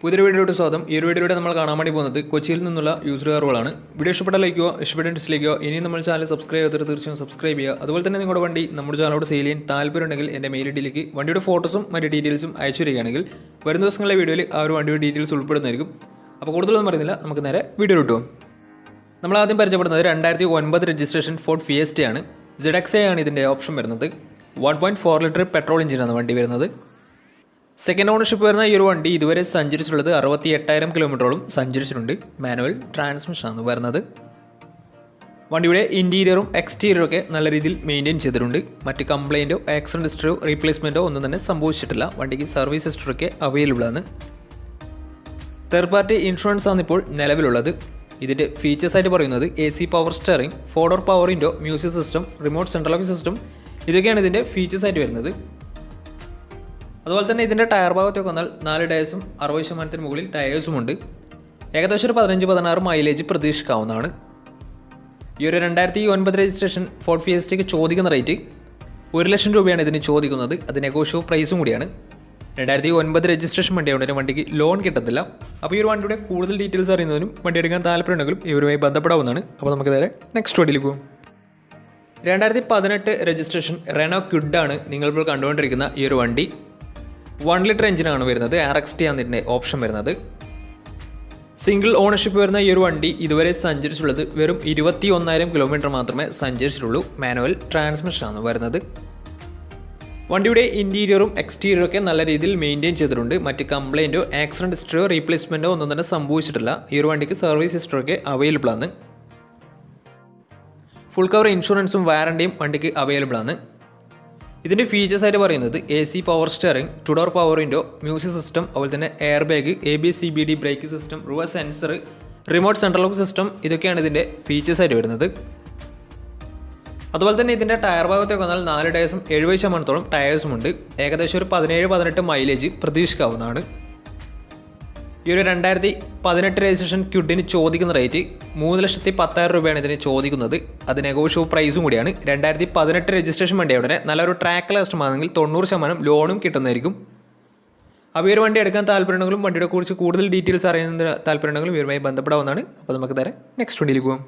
പുതിയൊരു വീഡിയോയുടെ സ്വാഗതം. ഈ ഒരു വീഡിയോയുടെ നമ്മൾ കാണാൻ വേണ്ടി പോകുന്നത് കൊച്ചിയിൽ നിന്നുള്ള യൂസർ കാറുകളാണ്. വീഡിയോ ഇഷ്ടപ്പെട്ട ലൈക്കോ ഇഷ്ടപ്പെട്ട ഡിസ്ലൈക്കോ ഇനി നമ്മൾ ചാനൽ സബ്സ്ക്രൈബ് ചെയ്തിട്ട് തീർച്ചയായും സബ്സ്ക്രൈബ് ചെയ്യുക. അതുപോലെ തന്നെ നിങ്ങളുടെ വണ്ടി നമ്മുടെ ചാനലോട് സെയിൽ ചെയ്യാൻ താല്പര്യമുണ്ടെങ്കിൽ എൻ്റെ മെയിൽ ഐഡിയിലേക്ക് വണ്ടിയുടെ ഫോട്ടോസും മറ്റ് ഡീറ്റെയിൽസും അയച്ചു വരികയാണെങ്കിൽ വരുന്ന ദിവസങ്ങളിലെ വീഡിയോയിൽ ആ ഒരു വണ്ടിയുടെ ഡീറ്റെയിൽസ് ഉൾപ്പെടുന്നതായിരിക്കും. അപ്പോൾ കൂടുതലൊന്നും പറയുന്നില്ല, നമുക്ക് നേരെ വീഡിയോ കിട്ടും. നമ്മൾ ആദ്യം പരിചയപ്പെടുന്നത് 2009 രജിസ്ട്രേഷൻ ഫോർഡ് ഫിയസ്റ്റയാണ്. ZXA ആണ് ഇതിൻ്റെ ഓപ്ഷൻ വരുന്നത്. 1.4 ലിറ്റർ പെട്രോൾ എഞ്ചിനാണ് വണ്ടി വരുന്നത്. സെക്കൻഡ് ഓണർഷിപ്പ് വരുന്ന ഈ ഒരു വണ്ടി ഇതുവരെ സഞ്ചരിച്ചിട്ടുള്ളത് 68,000 കിലോമീറ്ററോളം സഞ്ചരിച്ചിട്ടുണ്ട്. മാനുവൽ ട്രാൻസ്മിഷനാണ് വരുന്നത്. വണ്ടിയുടെ ഇൻറ്റീരിയറും എക്സ്റ്റീരിയറും ഒക്കെ നല്ല രീതിയിൽ മെയിൻറ്റെയിൻ ചെയ്തിട്ടുണ്ട്. മറ്റ് കംപ്ലയിൻറ്റോ ആക്സിഡൻറ്റ് ഹിസ്റ്ററിയോ റീപ്ലേസ്മെൻറ്റോ ഒന്നും തന്നെ സംഭവിച്ചിട്ടില്ല. വണ്ടിക്ക് സർവീസ് ഹിസ്റ്ററൊക്കെ അവൈലബിൾ ആണ്. തേർഡ് പാർട്ടി ഇൻഷുറൻസ് ആണ് ഇപ്പോൾ നിലവിലുള്ളത്. ഇതിൻ്റെ ഫീച്ചേഴ്സായിട്ട് പറയുന്നത് AC power steering, 4 door power window, music system, remote central lock system, ഇതൊക്കെയാണ് ഇതിൻ്റെ ഫീച്ചേഴ്സായിട്ട് വരുന്നത്. അതുപോലെ തന്നെ ഇതിൻ്റെ ടയർ ഭാഗത്തൊക്കെ വന്നാൽ 4 ടയേഴ്സും 60% മുകളിൽ ടയേഴ്സുമുണ്ട്. ഏകദേശം ഒരു 15-16 മൈലേജ് പ്രതീക്ഷിക്കാവുന്നതാണ്. ഈ ഒരു 2009 രജിസ്ട്രേഷൻ ഫോർഡ് ഫിയസ്റ്റയ്ക്ക് ചോദിക്കുന്ന റേറ്റ് 1 ലക്ഷം രൂപയാണ് ഇതിന് ചോദിക്കുന്നത്. അത് നെഗോഷ്യബിൾ പ്രൈസും കൂടിയാണ്. 2009 രജിസ്ട്രേഷൻ വണ്ടിയായതുകൊണ്ട് വണ്ടിക്ക് ലോൺ കിട്ടത്തില്ല. അപ്പോൾ ഈ ഒരു വണ്ടിയുടെ കൂടുതൽ ഡീറ്റെയിൽസ് അറിയുന്നതിനും വണ്ടി എടുക്കാൻ താല്പര്യമുണ്ടെങ്കിലും ഇവരുമായി ബന്ധപ്പെടാവുന്നതാണ്. അപ്പോൾ നമുക്ക് നേരെ നെക്സ്റ്റ് വണ്ടിയിലേക്ക് പോകും. 2018 രജിസ്ട്രേഷൻ റെനോ ക്വിഡാണ് നിങ്ങളിപ്പോൾ കണ്ടുകൊണ്ടിരിക്കുന്ന ഈ ഒരു വണ്ടി. 1 ലിറ്റർ എഞ്ചിനാണ് വരുന്നത്. RXT ആണ് ഇതിൻ്റെ ഓപ്ഷൻ വരുന്നത്. സിംഗിൾ ഓണർഷിപ്പ് വരുന്ന ഈ ഒരു വണ്ടി ഇതുവരെ സഞ്ചരിച്ചുള്ളത് വെറും 21,000 കിലോമീറ്റർ മാത്രമേ സഞ്ചരിച്ചിട്ടുള്ളൂ. മാനുവൽ ട്രാൻസ്മിഷനാണ് വരുന്നത്. വണ്ടിയുടെ ഇൻറ്റീരിയറും എക്സ്റ്റീരിയറും ഒക്കെ നല്ല രീതിയിൽ മെയിൻറ്റെയിൻ ചെയ്തിട്ടുണ്ട്. മറ്റ് കംപ്ലയിൻറ്റോ ആക്സിഡൻറ്റ് ഹിസ്റ്ററിയോ റീപ്ലേസ്മെൻറ്റോ ഒന്നും തന്നെ സംഭവിച്ചിട്ടില്ല. ഈ ഒരു വണ്ടിക്ക് സർവീസ് ഹിസ്റ്ററൊക്കെ അവൈലബിൾ ആണ്. ഫുൾ കവർ ഇൻഷുറൻസും വാറണ്ടിയും വണ്ടിക്ക് അവൈലബിൾ ആണ്. ഇതിൻ്റെ ഫീച്ചേഴ്സായിട്ട് പറയുന്നത് AC power steering, 2 door power window, music system, അതുപോലെ തന്നെ air bag, ABS CBD brake system, reverse sensor, remote central lock system, ഇതൊക്കെയാണ് ഇതിൻ്റെ ഫീച്ചേഴ്സായിട്ട് വരുന്നത്. അതുപോലെ തന്നെ ഇതിൻ്റെ ടയർ ഭാഗത്തേക്ക് വന്നാൽ 4 ടയേഴ്സും 70% ടയേഴ്സുമുണ്ട്. ഏകദേശം ഒരു 17-18 മൈലേജ് പ്രതീക്ഷിക്കാവുന്നതാണ്. ഈ ഒരു 2018 രജിസ്ട്രേഷൻ ക്വിഡിന് ചോദിക്കുന്ന റേറ്റ് 3,10,000 രൂപയാണ് ഇതിന് ചോദിക്കുന്നത്. അത് നെഗോഷ്യബിൾ പ്രൈസും കൂടിയാണ്. 2018 രജിസ്ട്രേഷൻ വണ്ടിയുടെ നല്ലൊരു ട്രാക്ക് കസ്റ്റമാണെങ്കിൽ 90% ലോണും കിട്ടുന്നതായിരിക്കും. അപ്പോൾ ഈ ഒരു വണ്ടി എടുക്കാൻ താല്പര്യമുണ്ടെങ്കിലും വണ്ടിയുടെ കുറിച്ച് കൂടുതൽ ഡീറ്റെയിൽസ് അറിയുന്നതിന് താല്പര്യമുണ്ടെങ്കിലും ഇവരുമായി ബന്ധപ്പെടാവുന്നതാണ്. അപ്പോൾ നമുക്ക് നേരെ നെക്സ്റ്റ് വണ്ടിയിലേക്ക് പോകാം.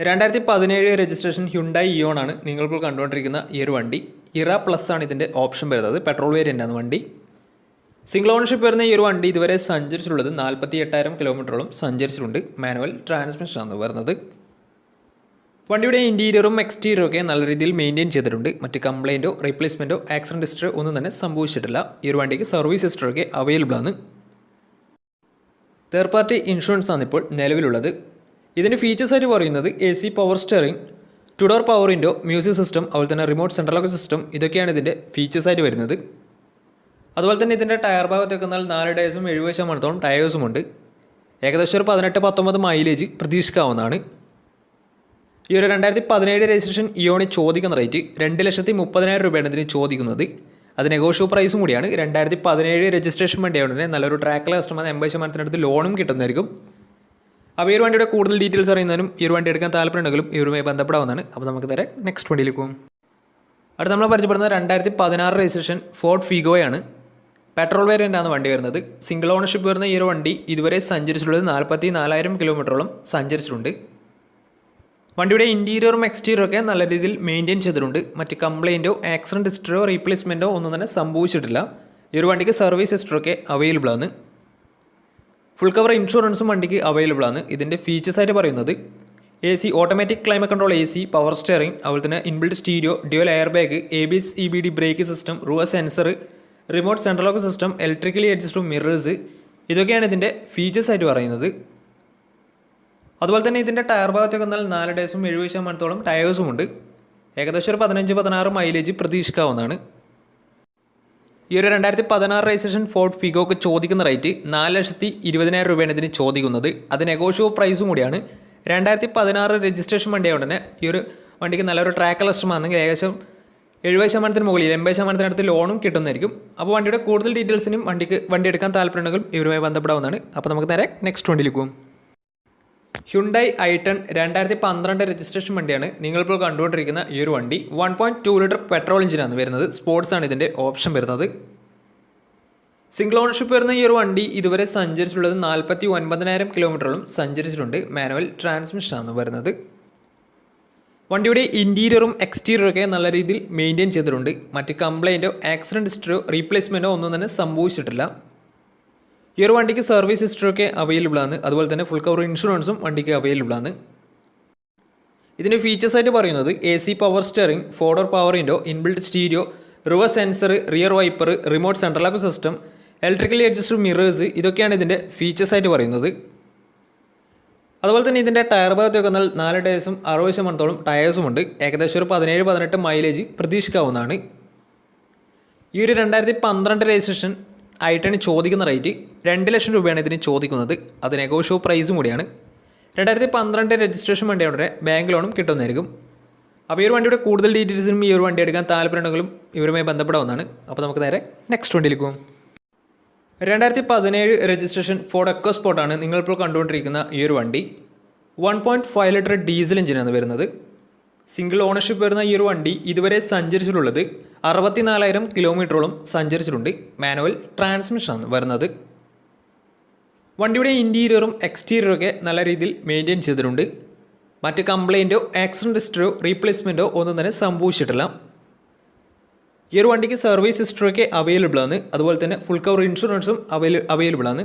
2017 രജിസ്ട്രേഷൻ ഹ്യുണ്ടായി ഇയോൺ ആണ് നിങ്ങളിപ്പോൾ കണ്ടുകൊണ്ടിരിക്കുന്ന ഈ ഒരു വണ്ടി. ഇറ പ്ലസ് ആണ് ഇതിൻ്റെ ഓപ്ഷൻ വരുന്നത്. പെട്രോൾ വേരിയൻ്റ് ആണ് വണ്ടി. സിംഗിൾ ഓണർഷിപ്പ് വരുന്ന ഈ ഒരു വണ്ടി ഇതുവരെ സഞ്ചരിച്ചിട്ടുള്ളത് 48,000 കിലോമീറ്ററോളം സഞ്ചരിച്ചിട്ടുണ്ട്. മാനുവൽ ട്രാൻസ്മിഷനാണ് വരുന്നത്. വണ്ടിയുടെ ഇൻറ്റീരിയറും എക്സ്റ്റീരിയറും ഒക്കെ നല്ല രീതിയിൽ മെയിൻറ്റെയിൻ ചെയ്തിട്ടുണ്ട്. മറ്റ് കംപ്ലയിൻറ്റോ റീപ്ലേസ്മെൻറ്റോ ആക്സിഡൻറ്റ് ഹിസ്റ്ററി ഒന്നും തന്നെ സംഭവിച്ചിട്ടില്ല. ഈ ഒരു വണ്ടിക്ക് സർവീസ് ഹിസ്റ്ററൊക്കെ അവൈലബിൾ ആണ്. തേർഡ് പാർട്ടി ഇൻഷുറൻസ് ആണ് ഇപ്പോൾ നിലവിലുള്ളത്. ഇതിൻ്റെ ഫീച്ചേഴ്സായിട്ട് പറയുന്നത് AC power steering, 2 door power window, music system, അതുപോലെ തന്നെ റിമോട്ട് സെൻട്രൽ ലോക്ക് സിസ്റ്റം, ഇതൊക്കെയാണ് ഇതിൻ്റെ ഫീച്ചേഴ്സായിട്ട് വരുന്നത്. അതുപോലെ തന്നെ ഇതിൻ്റെ ടയർ ഭാഗത്തേക്ക് വന്നാൽ 4 ടയേഴ്സും 70% ടയേഴ്സുമുണ്ട്. ഏകദേശം ഒരു 18-19 മൈലേജ് പ്രതീക്ഷിക്കാവുന്നതാണ്. ഈ ഒരു 2017 രജിസ്ട്രേഷൻ ഇയോണി ചോദിക്കുന്ന റേറ്റ് 2,30,000 രൂപയാണ് ഇതിന് ചോദിക്കുന്നത്. അത് നെഗോഷ്യബിൾ പ്രൈസും കൂടിയാണ്. 2017 രജിസ്ട്രേഷൻ വണ്ടിയായതുകൊണ്ട് തന്നെ നല്ലൊരു ട്രാക്കിലെ കസ്റ്റമർ 80% ലോണും കിട്ടുന്നതായിരിക്കും. അപ്പോൾ ഈ ഒരു വണ്ടിയുടെ കൂടുതൽ ഡീറ്റെയിൽസ് അറിയുന്നതിനും ഈ ഒരു വണ്ടി എടുക്കാൻ താല്പര്യമുണ്ടെങ്കിലും ഇവരുമായി ബന്ധപ്പെടാവുന്നതാണ്. അപ്പോൾ നമുക്ക് നേരെ നെക്സ്റ്റ് വണ്ടിയിലേക്ക് പോകും. അടുത്ത് നമ്മൾ പരിചയപ്പെടുന്നത് 2016 രജിസ്ട്രേഷൻ ഫോർഡ് ഫിഗോയാണ്. പെട്രോൾ വേരിയൻ്റാണ് വണ്ടി വരുന്നത്. സിംഗിൾ ഓണർഷിപ്പ് വരുന്ന ഈ ഒരു വണ്ടി ഇതുവരെ സഞ്ചരിച്ചിട്ടുള്ളത് 44,000 കിലോമീറ്ററോളം സഞ്ചരിച്ചിട്ടുണ്ട്. വണ്ടിയുടെ ഇൻറ്റീരിയറും എക്സ്റ്റീരിയറും ഒക്കെ നല്ല രീതിയിൽ മെയിൻറ്റെയിൻ ചെയ്തിട്ടുണ്ട്. മറ്റ് കംപ്ലയിൻറ്റോ ആക്സിഡൻറ്റ് ഹിസ്റ്ററിയോ റീപ്ലേസ്മെൻറ്റോ ഒന്നും തന്നെ സംഭവിച്ചിട്ടില്ല. ഈ ഒരു വണ്ടിക്ക് സർവീസ് ഹിസ്റ്ററൊക്കെ അവൈലബിൾ ആണ്. ഫുൾ കവർ ഇൻഷുറൻസും വണ്ടിക്ക് അവൈലബിൾ ആണ്. ഇതിൻ്റെ ഫീച്ചേഴ്സായിട്ട് പറയുന്നത് AC automatic climate control, AC power steering, അതുപോലെ തന്നെ inbuilt stereo, dual air bag, ABS CBD brake system, reverse sensor, remote central lock system, electrically adjustable mirrors, ഇതൊക്കെയാണ് ഇതിൻ്റെ ഫീച്ചേഴ്സായിട്ട് പറയുന്നത്. അതുപോലെ തന്നെ ഇതിൻ്റെ ടയർ ഭാഗത്തേക്ക് വന്നാൽ 4 ടയേഴ്സും 70% ടയേഴ്സുമുണ്ട്. ഏകദേശം ഒരു 15-16 മൈലേജ് പ്രതീക്ഷിക്കാവുന്നതാണ്. ഈ ഒരു 2016 രജിസ്ട്രേഷൻ ഫോർഡ് ഫിഗോക്ക് ചോദിക്കുന്ന റേറ്റ് 4,20,000 രൂപയാണ് ഇതിന് ചോദിക്കുന്നത്. അത് നെഗോഷ്യബിൾ പ്രൈസും കൂടിയാണ്. 2016 രജിസ്ട്രേഷൻ വണ്ടിയായതുകൊണ്ട് തന്നെ ഈ ഒരു വണ്ടിക്ക് നല്ലൊരു ട്രാക്ക് കസ്റ്റമാണെങ്കിൽ ഏകദേശം 70% മുകളിൽ 80% ലോണും കിട്ടുന്നതായിരിക്കും. അപ്പോൾ വണ്ടിയുടെ കൂടുതൽ ഡീറ്റെയിൽസിനും വണ്ടി എടുക്കാൻ താല്പര്യമുണ്ടെങ്കിലും ഇവരുമായി ബന്ധപ്പെടാവുന്നതാണ്. അപ്പോൾ നമുക്ക് നേരെ നെക്സ്റ്റ് വണ്ടിയിലേക്ക് പോകും. ഹ്യുണ്ടായി i10 2012 രജിസ്ട്രേഷൻ വണ്ടിയാണ് നിങ്ങളിപ്പോൾ കണ്ടുകൊണ്ടിരിക്കുന്ന ഈ ഒരു വണ്ടി. 1.2 ലിറ്റർ പെട്രോൾ എഞ്ചിനാണ് വരുന്നത്. സ്പോർട്സ് ആണ് ഇതിൻ്റെ ഓപ്ഷൻ വരുന്നത്. സിംഗിൾ ഓണർഷിപ്പ് വരുന്ന ഈ ഒരു വണ്ടി ഇതുവരെ സഞ്ചരിച്ചിട്ടുള്ളത് 49,000 കിലോമീറ്ററോളം സഞ്ചരിച്ചിട്ടുണ്ട്. മാനുവൽ ട്രാൻസ്മിഷനാണ് വരുന്നത്. വണ്ടിയുടെ ഇൻറ്റീരിയറും എക്സ്റ്റീരിയറും ഒക്കെ നല്ല രീതിയിൽ മെയിൻറ്റെയിൻ ചെയ്തിട്ടുണ്ട്. മറ്റ് കംപ്ലൈൻറ്റോ ആക്സിഡൻറ്റ് ഹിസ്റ്ററിയോ റീപ്ലേസ്മെൻറ്റോ ഒന്നും തന്നെ സംഭവിച്ചിട്ടില്ല. ഈ ഒരു വണ്ടിക്ക് സർവീസ് ഹിസ്റ്ററിയൊക്കെ അവൈലബിൾ ആണ്. അതുപോലെ തന്നെ ഫുൾ കവർ ഇൻഷുറൻസും വണ്ടിക്ക് അവൈലബിൾ ആണ്. ഇതിൻ്റെ ഫീച്ചേഴ്സായിട്ട് പറയുന്നത് AC power steering, 4 door power window, inbuilt stereo, reverse sensor, rear wiper, remote central lock system, electrically adjusted mirrors, ഇതൊക്കെയാണ് ഇതിൻ്റെ ഫീച്ചേഴ്സായിട്ട് പറയുന്നത്. അതുപോലെ തന്നെ ഇതിൻ്റെ ടയർ ഭാഗത്തൊക്കെ വന്നാൽ 4 ടയേഴ്സും 60% ടയേഴ്സും ഉണ്ട്. ഏകദേശം ഒരു 17-18 മൈലേജ് പ്രതീക്ഷിക്കാവുന്നതാണ്. ഈ ഒരു 2012 രജിസ്ട്രേഷൻ i10 ചോദിക്കുന്ന റേറ്റ് 2 ലക്ഷം രൂപയാണ് ഇതിന് ചോദിക്കുന്നത്. അത് നെഗോഷ്യബിൾ പ്രൈസും കൂടിയാണ്. 2012 രജിസ്ട്രേഷൻ വണ്ടിയുടെ ബാങ്ക് ലോണും കിട്ടുന്നതായിരിക്കും. അപ്പോൾ ഈ ഒരു വണ്ടിയുടെ കൂടുതൽ ഡീറ്റെയിൽസിനും ഈ ഒരു വണ്ടി എടുക്കാൻ താല്പര്യമുണ്ടെങ്കിലും ഇവരുമായി ബന്ധപ്പെടാവുന്നതാണ്. അപ്പോൾ നമുക്ക് നേരെ നെക്സ്റ്റ് വണ്ടിയിലേക്ക് പോകും. 2017 രജിസ്ട്രേഷൻ ഫോർഡ് എക്കോസ്പോർട്ടാണ് നിങ്ങളിപ്പോൾ കണ്ടുകൊണ്ടിരിക്കുന്ന ഈ ഒരു വണ്ടി. 1.5 ലിറ്റർ ഡീസൽ എഞ്ചിനാണ് വരുന്നത്. സിംഗിൾ ഓണർഷിപ്പ് വരുന്ന ഈ ഒരു വണ്ടി ഇതുവരെ സഞ്ചരിച്ചിട്ടുള്ളത് 64,000 കിലോമീറ്ററോളം സഞ്ചരിച്ചിട്ടുണ്ട്. മാനുവൽ ട്രാൻസ്മിഷനാണ് വരുന്നത്. വണ്ടിയുടെ ഇൻറ്റീരിയറും എക്സ്റ്റീരിയറും ഒക്കെ നല്ല രീതിയിൽ മെയിൻറ്റെയിൻ ചെയ്തിട്ടുണ്ട്. മറ്റ് കംപ്ലൈൻറ്റോ ആക്സിഡൻറ്റ് ഹിസ്റ്ററിയോ റീപ്ലേസ്മെൻറ്റോ ഒന്നും തന്നെ സംഭവിച്ചിട്ടില്ല. ഈ ഒരു വണ്ടിക്ക് സർവീസ് ഹിസ്റ്ററിയൊക്കെ അവൈലബിൾ ആണ്. അതുപോലെ തന്നെ ഫുൾ കവർ ഇൻഷുറൻസും അവൈലബിൾ ആണ്.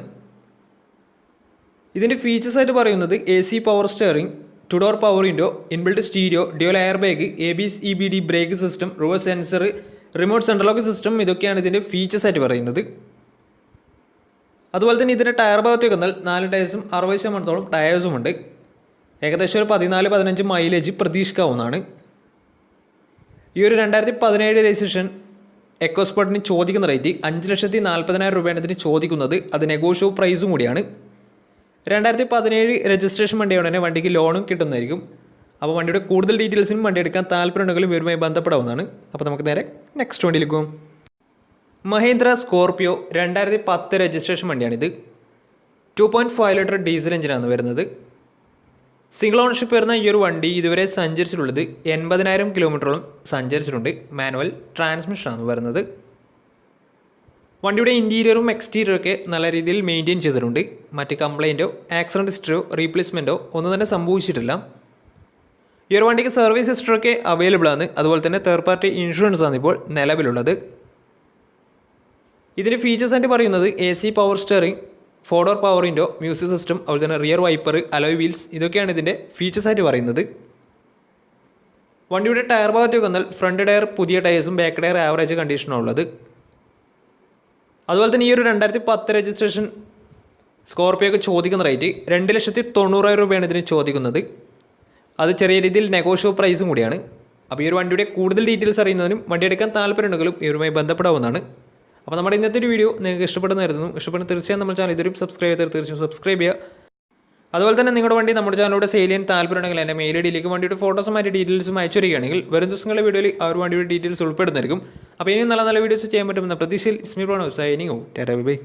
ഇതിൻ്റെ ഫീച്ചേഴ്സായിട്ട് പറയുന്നത് AC power steering, 2 door power window, inbuilt stereo, dual air bag, ABS EBD brake system, reverse sensor, remote central lock system, ഇതൊക്കെയാണ് ഇതിൻ്റെ ഫീച്ചേഴ്സായിട്ട് പറയുന്നത്. അതുപോലെ തന്നെ ഇതിൻ്റെ ടയർ ഭാഗത്തേക്ക് വന്നാൽ 4 ടയേഴ്സും 60% ടയേഴ്സും ഉണ്ട്. ഏകദേശം ഒരു 14-15 മൈലേജ് പ്രതീക്ഷിക്കാവുന്നതാണ്. ഈ ഒരു 2017 രജിസ്ട്രേഷൻ എക്കോസ്പോർട്ടിന് ചോദിക്കുന്ന റേറ്റ് 5,40,000 രൂപയാണ് ഇതിന് ചോദിക്കുന്നത്. അത് നെഗോഷ്യബിൾ പ്രൈസും കൂടിയാണ്. 2017 രജിസ്ട്രേഷൻ വണ്ടിയോടെ തന്നെ വണ്ടിക്ക് ലോണും കിട്ടുന്നതായിരിക്കും. അപ്പോൾ വണ്ടിയുടെ കൂടുതൽ ഡീറ്റെയിൽസിനും വണ്ടി എടുക്കാൻ താല്പര്യമുണ്ടെങ്കിലും ഇവരുമായി ബന്ധപ്പെടാവുന്നതാണ്. അപ്പോൾ നമുക്ക് നേരെ നെക്സ്റ്റ് വണ്ടിയിലേക്ക് പോകും. മഹീന്ദ്ര സ്കോർപിയോ 2010 രജിസ്ട്രേഷൻ വണ്ടിയാണിത്. 2.5 ലിറ്റർ ഡീസൽ എഞ്ചിനാണ് വരുന്നത്. സിംഗിൾ ഓണർഷിപ്പ് വരുന്ന ഈ ഒരു വണ്ടി ഇതുവരെ സഞ്ചരിച്ചിട്ടുള്ളത് 80,000 കിലോമീറ്ററോളം സഞ്ചരിച്ചിട്ടുണ്ട്. മാനുവൽ ട്രാൻസ്മിഷനാണ് വരുന്നത്. വണ്ടിയുടെ ഇൻറ്റീരിയറും എക്സ്റ്റീരിയറും ഒക്കെ നല്ല രീതിയിൽ മെയിൻറ്റെയിൻ ചെയ്തിട്ടുണ്ട്. മറ്റ് കംപ്ലൈൻറ്റോ ആക്സിഡൻറ്റ് ഹിസ്റ്ററിയോ റീപ്ലേസ്മെൻറ്റോ ഒന്നും തന്നെ സംഭവിച്ചിട്ടില്ല. ഈ ഒരു വണ്ടിക്ക് സർവീസ് ഹിസ്റ്ററൊക്കെ അവൈലബിൾ ആണ്. അതുപോലെ തന്നെ തേർഡ് പാർട്ടി ഇൻഷുറൻസ് ആണ് ഇപ്പോൾ നിലവിലുള്ളത്. ഇതിൻ്റെ ഫീച്ചേഴ്സായിട്ട് പറയുന്നത് AC power steering, 4 door power window, music system, അതുപോലെ തന്നെ റിയർ വൈപ്പർ, അലോയ് വീൽസ്, ഇതൊക്കെയാണ് ഇതിൻ്റെ ഫീച്ചേഴ്സായിട്ട് പറയുന്നത്. വണ്ടിയുടെ ടയർ ഭാഗത്തേക്ക് വന്നാൽ ഫ്രണ്ട് ടയർ പുതിയ ടയേഴ്സും ബാക്ക് ടയർ ആവറേജ് കണ്ടീഷനും ഉള്ളത്. അതുപോലെ തന്നെ ഈ ഒരു 2010 രജിസ്ട്രേഷൻ സ്കോർപിയോക്ക് ചോദിക്കുന്ന റേറ്റ് 2,90,000 രൂപയാണ് ഇതിന് ചോദിക്കുന്നത്. അത് ചെറിയ രീതിയിൽ നെഗോഷ്യബിൾ പ്രൈസും കൂടിയാണ്. അപ്പോൾ ഈ ഒരു വണ്ടിയുടെ കൂടുതൽ ഡീറ്റെയിൽസ് അറിയുന്നതിനും വണ്ടി എടുക്കാൻ താല്പര്യമുണ്ടെങ്കിലും ഇവരുമായി ബന്ധപ്പെടാവുന്നതാണ്. അപ്പോൾ നമ്മുടെ ഇന്നത്തെ ഒരു വീഡിയോ നിങ്ങൾക്ക് ഇഷ്ടപ്പെടുന്നതായിരുന്നു. ഇഷ്ടപ്പെടുന്ന തീർച്ചയായും നമ്മുടെ ചാനൽ ഇതുവരെയും സബ്സ്ക്രൈബ് ചെയ്താൽ തീർച്ചയായും സബ്സ്ക്രൈബ് ചെയ്യുക. അതുപോലെ തന്നെ നിങ്ങളുടെ വണ്ടി നമ്മുടെ ചാനലിലൂടെ സെയിൽ ചെയ്യാൻ താല്പര്യമുണ്ടെങ്കിൽ എൻ്റെ മെയിൽ ഐഡിയിലേക്ക് വണ്ടിയുടെ ഫോട്ടോസും മറ്റ് ഡീറ്റെയിൽസും അയച്ചു വരികയാണെങ്കിൽ വരും ദിവസങ്ങളുടെ വീഡിയോയിൽ ആ ഒരു വണ്ടിയുടെ ഡീറ്റെയിൽസ് ഉൾപ്പെടുന്നതായിരിക്കും. അപ്പോൾ ഇനിയും നല്ല നല്ല വീഡിയോസ് ചെയ്യാൻ പറ്റുമെന്ന പ്രതീക്ഷയിൽ സ്മീർ സൈനിങ് ടാറ്റാ ബൈ.